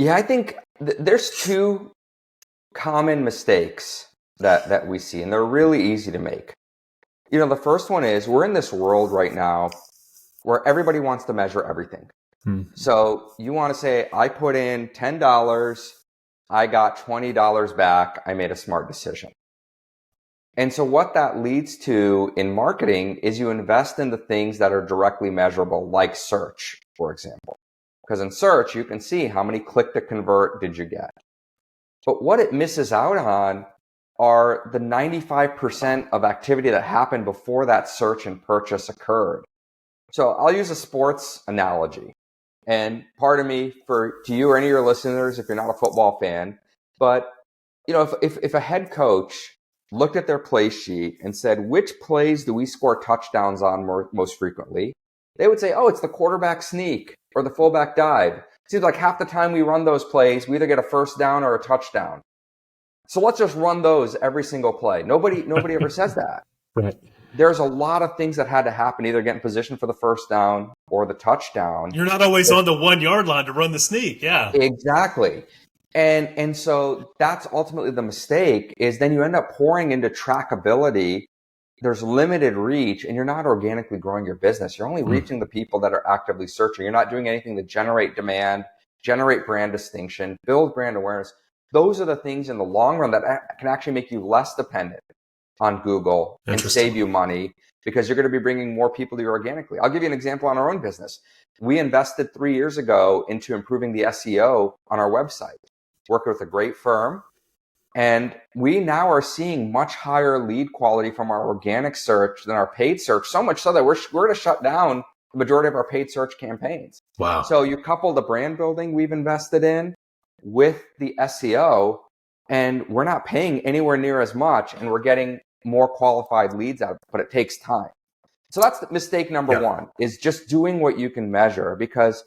Yeah, I think there's two common mistakes that we see, and they're really easy to make. The first one is we're in this world right now where everybody wants to measure everything. So you want to say, I put in $10, I got $20 back, I made a smart decision. And so what that leads to in marketing is you invest in the things that are directly measurable, like search, for example. Because in search, you can see how many click to convert did you get. But what it misses out on are the 95% of activity that happened before that search and purchase occurred. So I'll use a sports analogy. And pardon me to you or any of your listeners if you're not a football fan, but if a head coach looked at their play sheet and said, which plays do we score touchdowns on most frequently? They would say, oh, it's the quarterback sneak or the fullback dive. It seems like half the time we run those plays, we either get a first down or a touchdown. So let's just run those every single play. Nobody ever says that. Right. There's a lot of things that had to happen, either get in position for the first down or the touchdown. You're not always on the 1 yard line to run the sneak. Yeah, exactly. And so that's ultimately the mistake, is then you end up pouring into trackability. There's limited reach and you're not organically growing your business. You're only reaching the people that are actively searching. You're not doing anything to generate demand, generate brand distinction, build brand awareness. Those are the things in the long run that can actually make you less dependent on Google and save you money, because you're going to be bringing more people to you organically. I'll give you an example on our own business. We invested 3 years ago into improving the SEO on our website, working with a great firm. And we now are seeing much higher lead quality from our organic search than our paid search, so much so that we're going to shut down the majority of our paid search campaigns. Wow. So you couple the brand building we've invested in with the SEO, and we're not paying anywhere near as much, and we're getting more qualified leads out, but it takes time. So that's mistake number one, is just doing what you can measure. Because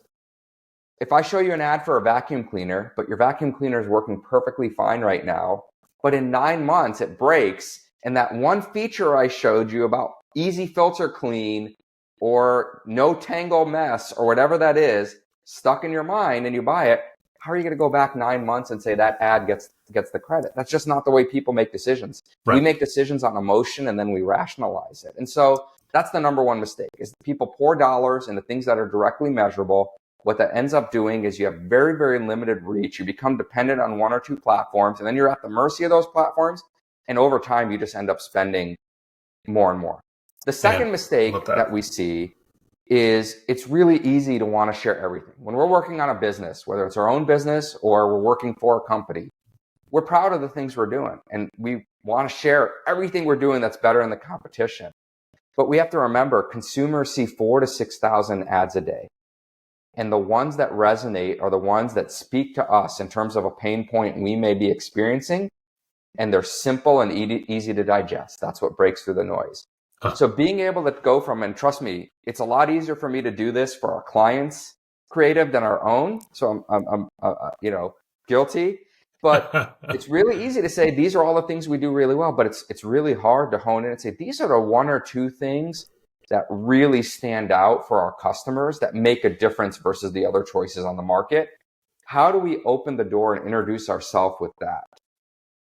if I show you an ad for a vacuum cleaner, but your vacuum cleaner is working perfectly fine right now, but in 9 months it breaks, and that one feature I showed you about easy filter clean or no tangle mess or whatever that is stuck in your mind and you buy it, how are you going to go back 9 months and say that ad gets the credit? That's just not the way people make decisions. Right. We make decisions on emotion and then we rationalize it. And so that's the number one mistake, is people pour dollars into things that are directly measurable. What that ends up doing is you have very, very limited reach. You become dependent on one or two platforms, and then you're at the mercy of those platforms. And over time, you just end up spending more and more. The second mistake that we see is it's really easy to want to share everything. When we're working on a business, whether it's our own business or we're working for a company, we're proud of the things we're doing, and we want to share everything we're doing that's better than the competition. But we have to remember, consumers see 4,000 to 6,000 ads a day. And the ones that resonate are the ones that speak to us in terms of a pain point we may be experiencing. And they're simple and easy to digest. That's what breaks through the noise. So being able to go from, and trust me, it's a lot easier for me to do this for our clients' creative than our own. So I'm guilty. But it's really easy to say, these are all the things we do really well. But it's really hard to hone in and say, these are the one or two things that really stand out for our customers that make a difference versus the other choices on the market. How do we open the door and introduce ourselves with that?